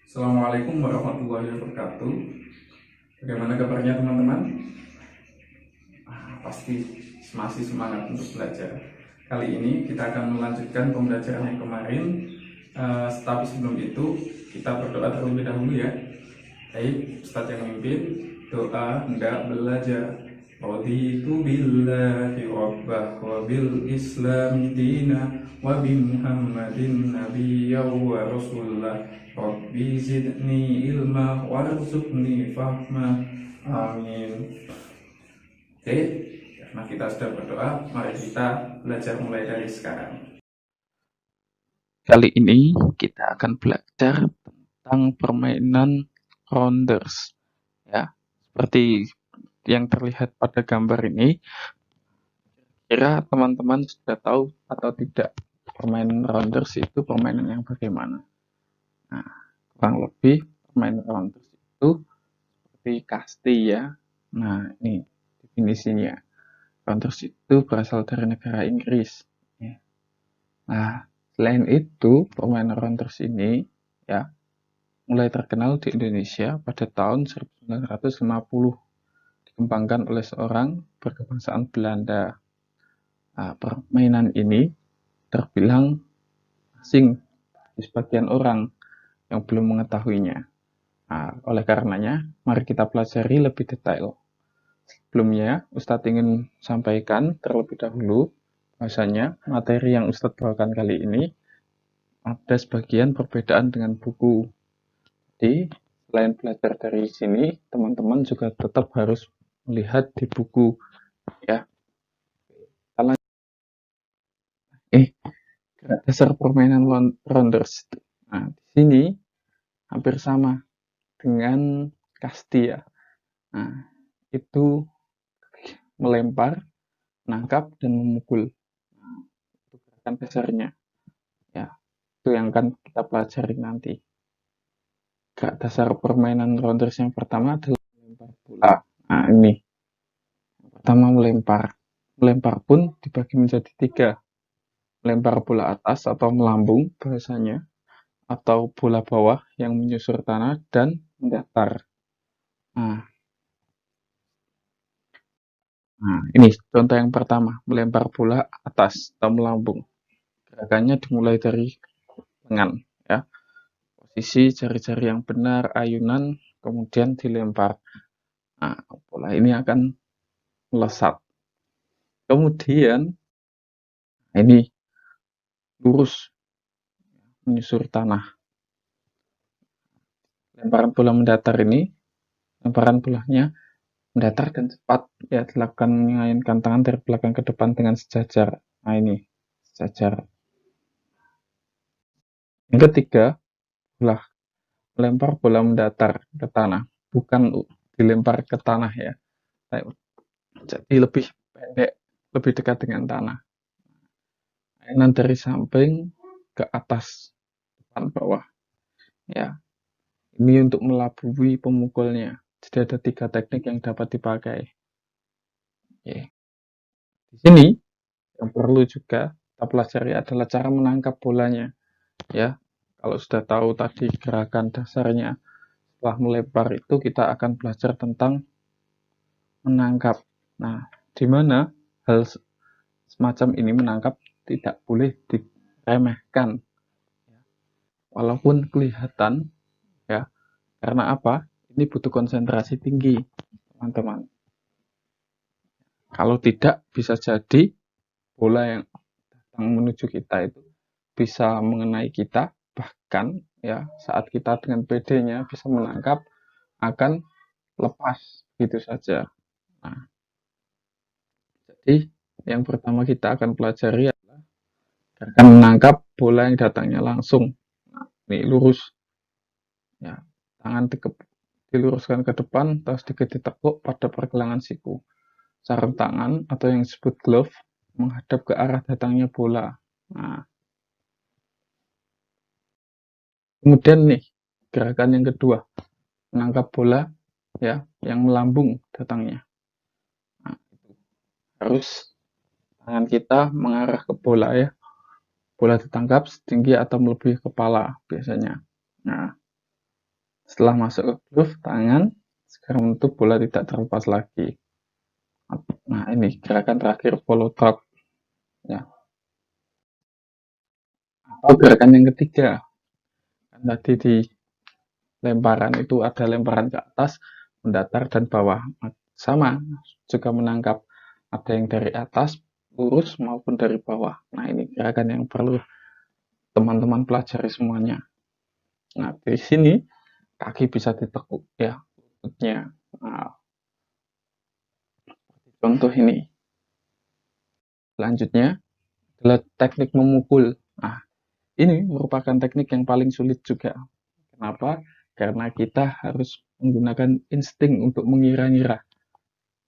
Assalamualaikum warahmatullahi wabarakatuh. Bagaimana kabarnya teman-teman? Pasti masih semangat untuk belajar. Kali ini kita akan melanjutkan pembelajaran yang kemarin. Tapi sebelum itu kita berdoa terlebih dahulu ya. Baik, Ustadz yang memimpin doa hendak belajar. Raditu billahi rabbah wa bil islami dina wa bi muhammadin nabiyya wa rasulullah. Rabbi zidni ilma warzuqni fahma. Amin. Oke, karena kita sudah berdoa, mari kita belajar mulai dari sekarang. Kali ini kita akan belajar tentang permainan rounders. Ya, seperti yang terlihat pada gambar ini, kira teman-teman sudah tahu atau tidak permainan rounders itu permainan yang bagaimana? Nah, kurang lebih permainan rounders itu seperti kasti ya. Nah, ini definisinya. Rounders itu berasal dari negara Inggris. Ya. Nah, selain itu, permainan rounders ini ya mulai terkenal di Indonesia pada tahun 1950, dikembangkan oleh seorang berkebangsaan Belanda. Nah, permainan ini terbilang asing di sebagian orang yang belum mengetahuinya. Nah, oleh karenanya, mari kita pelajari lebih detail. Sebelumnya, Ustadz ingin sampaikan terlebih dahulu bahwasanya materi yang Ustadz bawakan kali ini ada sebagian perbedaan dengan buku. Jadi, selain belajar dari sini, teman-teman juga tetap harus melihat di buku ya. Dasar permainan rounders. Nah, di sini hampir sama dengan kasti ya. Nah, itu melempar, menangkap dan memukul. Nah, itu gerakan dasarnya. Ya, itu yang akan kita pelajari nanti. Gerak dasar permainan rounders yang pertama adalah melempar bola. Nah, ini. Yang pertama melempar. Melempar pun dibagi menjadi 3. Melempar bola atas atau melambung bahasanya, atau bola bawah yang menyusur tanah dan mendatar. Nah, ini contoh yang pertama, melempar bola atas atau melambung. Gerakannya dimulai dari lengan, ya. Posisi jari-jari yang benar, ayunan, kemudian dilempar. Nah, bola ini akan melesat. Kemudian, ini lurus menyusur tanah. Lemparan bola mendatar ini, lemparan bolanya mendatar dan cepat, ya, dilakukan mengayunkan tangan dari belakang ke depan dengan sejajar. Nah, ini sejajar. Yang ketiga, adalah melempar bola mendatar ke tanah, bukan dilempar ke tanah ya. Jadi lebih pendek, lebih dekat dengan tanah. Ayunan dari samping ke atas, depan bawah. Ya, ini untuk melabui pemukulnya. Jadi ada 3 teknik yang dapat dipakai. Oke. Di sini yang perlu juga kita pelajari adalah cara menangkap bolanya. Ya, kalau sudah tahu tadi gerakan dasarnya, setelah melempar itu kita akan belajar tentang menangkap. Nah, di mana hal semacam ini menangkap tidak boleh diremehkan, walaupun kelihatan ya. Karena apa? Ini butuh konsentrasi tinggi, teman-teman. Kalau tidak, bisa jadi bola yang datang menuju kita itu bisa mengenai kita, bahkan ya saat kita dengan PD-nya bisa menangkap, akan lepas gitu saja. Nah, jadi yang pertama kita akan pelajari adalah gerakan menangkap bola yang datangnya langsung. Nah, ini lurus, ya, tangan diluruskan ke depan, terus sedikit ditekuk pada pergelangan siku. Sarung tangan atau yang disebut glove menghadap ke arah datangnya bola. Nah, kemudian nih gerakan yang kedua, menangkap bola ya yang melambung datangnya. Nah, harus tangan kita mengarah ke bola ya. Bola ditangkap setinggi atau melebihi kepala biasanya. Nah, Setelah masuk ke groove tangan, sekarang menutup bola tidak terlepas lagi. Nah, ini gerakan terakhir follow drop ya. Atau gerakan yang ketiga, kan tadi di lemparan itu ada lemparan ke atas, mendatar dan bawah. Sama, juga menangkap ada yang dari atas, lurus maupun dari bawah. Nah, ini gerakan yang perlu teman-teman pelajari semuanya. Nah, di sini kaki bisa ditekuk ya, lututnya. Nah, contoh ini. Selanjutnya adalah teknik memukul. Nah, ini merupakan teknik yang paling sulit juga. Kenapa? Karena kita harus menggunakan insting untuk mengira-ngira.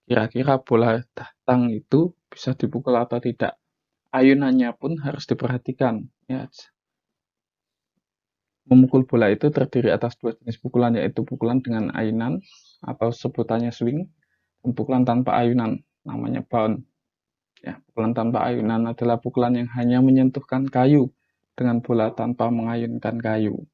Kira-kira bola datang itu bisa dipukul atau tidak. Ayunannya pun harus diperhatikan. Ya, memukul bola itu terdiri atas dua jenis pukulan, yaitu pukulan dengan ayunan atau sebutannya swing, dan pukulan tanpa ayunan, namanya bound. Ya, pukulan tanpa ayunan adalah pukulan yang hanya menyentuhkan kayu dengan bola tanpa mengayunkan kayu.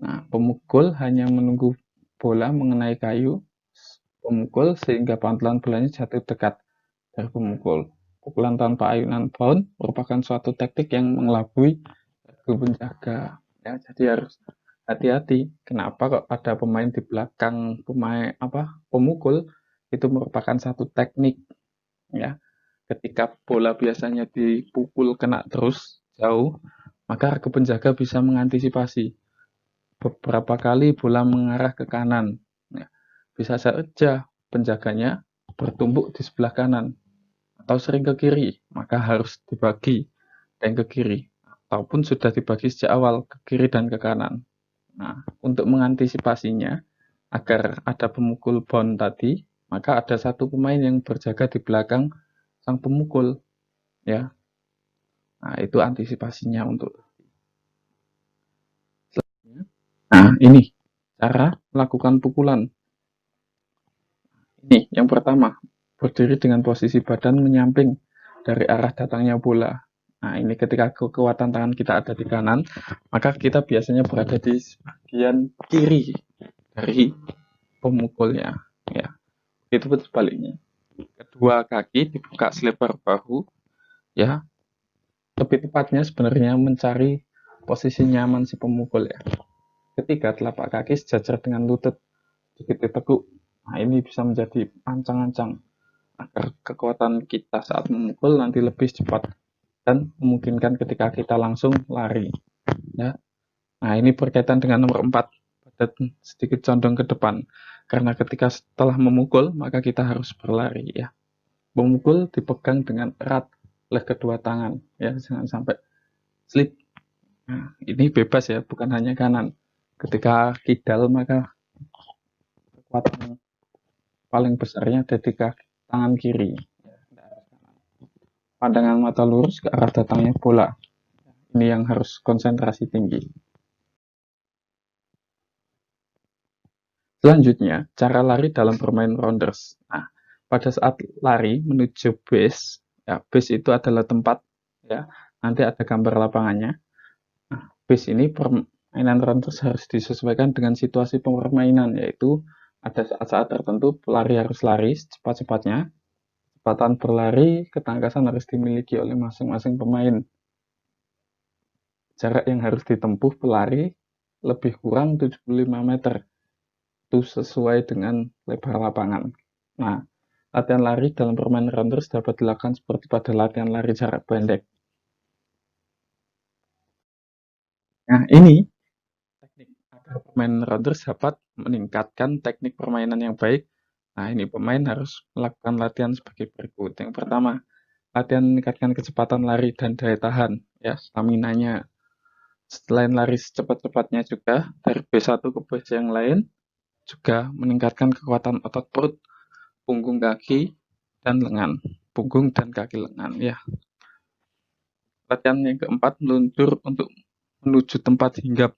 Nah, pemukul hanya menunggu bola mengenai kayu pemukul sehingga pantulan bolanya jatuh dekat dari pemukul. Pukulan tanpa ayunan bound merupakan suatu teknik yang mengelabui penjaga. Ya, jadi harus hati-hati. Kenapa kok ada pemain di belakang pemukul itu merupakan satu teknik ya. Ketika bola biasanya dipukul kena terus jauh, maka regu penjaga bisa mengantisipasi. Beberapa kali bola mengarah ke kanan. Ya, bisa saja penjaganya bertumbuk di sebelah kanan atau sering ke kiri, maka harus dibagi dan ke kiri. Ataupun sudah dibagi sejak awal ke kiri dan ke kanan. Nah, untuk mengantisipasinya, agar ada pemukul bound tadi, maka ada satu pemain yang berjaga di belakang sang pemukul. Ya, nah itu antisipasinya untuk. Nah, ini cara melakukan pukulan. Ini yang pertama, berdiri dengan posisi badan menyamping dari arah datangnya bola. Nah, ini ketika kekuatan tangan kita ada di kanan, maka kita biasanya berada di bagian kiri dari pemukulnya. Ya, itu pun sebaliknya. Kedua kaki dibuka selebar bahu, ya. Lebih tepatnya sebenarnya mencari posisi nyaman si pemukul ya. Ketiga, telapak kaki sejajar dengan lutut, sedikit ditekuk. Nah, ini bisa menjadi ancang-ancang agar kekuatan kita saat memukul nanti lebih cepat dan memungkinkan ketika kita langsung lari. Ya. Nah, ini berkaitan dengan nomor 4, badan sedikit condong ke depan. Karena ketika setelah memukul, maka kita harus berlari ya. Memukul dipegang dengan erat oleh kedua tangan ya, jangan sampai slip. Nah, ini bebas ya, bukan hanya kanan. Ketika kidal maka kekuatan paling besarnya ada di kaki tangan kiri. Pandangan mata lurus ke arah datangnya bola. Ini yang harus konsentrasi tinggi. Selanjutnya, cara lari dalam bermain rounders. Nah, pada saat lari menuju base, ya, base itu adalah tempat, ya, nanti ada gambar lapangannya. Nah, base ini permainan rounders harus disesuaikan dengan situasi permainan, yaitu ada saat-saat tertentu pelari harus lari secepat-cepatnya, kecepatan berlari, ketangkasan harus dimiliki oleh masing-masing pemain. Jarak yang harus ditempuh pelari lebih kurang 75 meter. Itu sesuai dengan lebar lapangan. Nah, latihan lari dalam permainan rounders dapat dilakukan seperti pada latihan lari jarak pendek. Nah, ini teknik agar permainan rounders dapat meningkatkan teknik permainan yang baik. Nah, ini pemain harus melakukan latihan sebagai berikut. Yang pertama, latihan meningkatkan kecepatan lari dan daya tahan, ya, stamina-nya. Selain lari secepat-cepatnya juga dari B1 ke base yang lain, juga meningkatkan kekuatan otot perut, punggung kaki, dan lengan. Punggung dan kaki lengan, ya. Latihan yang keempat, meluncur untuk menuju tempat hinggap.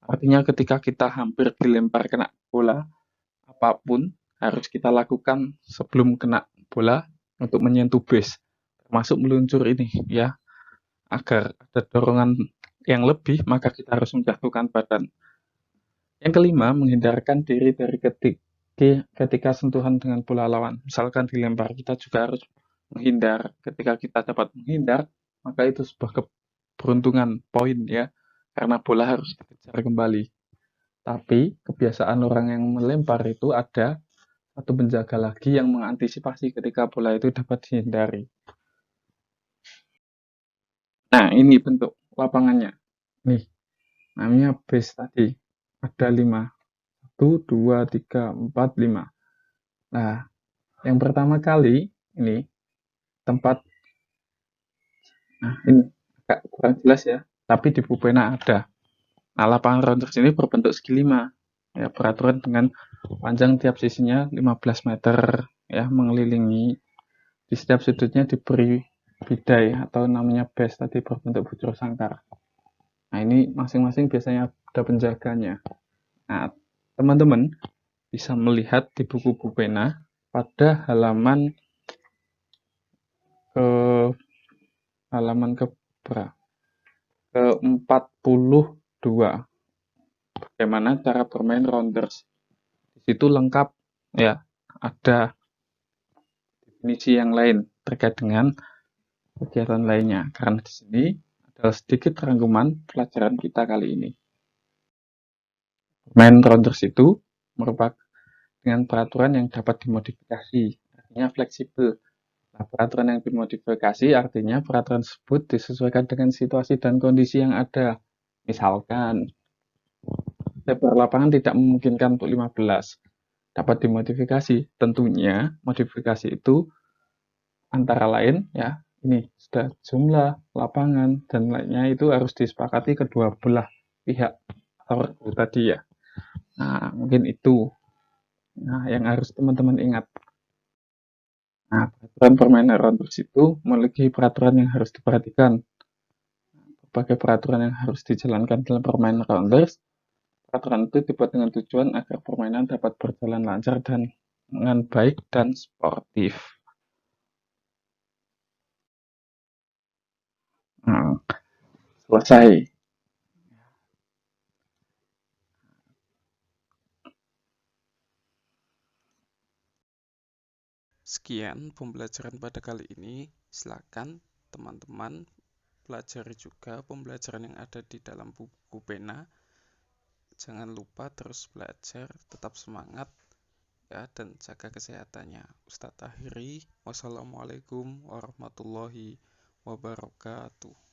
Artinya ketika kita hampir dilempar kena bola, apapun harus kita lakukan sebelum kena bola untuk menyentuh base. Termasuk meluncur ini, ya. Agar ada dorongan yang lebih, maka kita harus menjatuhkan badan. Yang kelima, menghindarkan diri dari ketika sentuhan dengan bola lawan. Misalkan dilempar, kita juga harus menghindar. Ketika kita dapat menghindar, maka itu sebuah keberuntungan poin ya, karena bola harus dikejar kembali. Tapi kebiasaan orang yang melempar itu ada satu penjaga lagi yang mengantisipasi ketika bola itu dapat dihindari. Nah, ini bentuk lapangannya. Nih, namanya base tadi. Ada 5. 1, 2, 3, 4, 5. Nah, yang pertama kali ini tempat, nah ini agak kurang jelas ya, tapi di Pupena ada. Nah, lapangan rounders ini berbentuk segi 5. Ya, peraturan dengan panjang tiap sisinya 15 meter ya, mengelilingi. Di setiap sudutnya diberi bidai atau namanya base tadi berbentuk bujur sangkar. Nah, ini masing-masing biasanya ada penjaganya. Nah, teman-teman bisa melihat di buku Pupena pada halaman ke ke ke-42. Bagaimana cara bermain rounders. Di situ lengkap ya, ada definisi yang lain terkait dengan kegiatan lainnya. Karena di sini adalah sedikit rangkuman pelajaran kita kali ini. Main rounders itu merupakan dengan peraturan yang dapat dimodifikasi, artinya fleksibel. Nah, peraturan yang dimodifikasi artinya peraturan tersebut disesuaikan dengan situasi dan kondisi yang ada. Misalkan, lebar lapangan tidak memungkinkan untuk 15. Dapat dimodifikasi. Tentunya, modifikasi itu antara lain ya, ini sudah jumlah lapangan dan lainnya itu harus disepakati kedua belah pihak atau tadi ya. Nah, mungkin itu. Nah, yang harus teman-teman ingat. Nah, peraturan permainan rounders itu memiliki peraturan yang harus diperhatikan. Berbagai peraturan yang harus dijalankan dalam permainan rounders. Peraturan itu dibuat dengan tujuan agar permainan dapat berjalan lancar dan dengan baik dan sportif. Nah, selesai. Sekian pembelajaran pada kali ini. Silakan teman-teman pelajari juga pembelajaran yang ada di dalam buku pena. Jangan lupa terus belajar, tetap semangat ya, dan jaga kesehatannya. Ustadz akhiri, wassalamualaikum warahmatullahi wabarakatuh.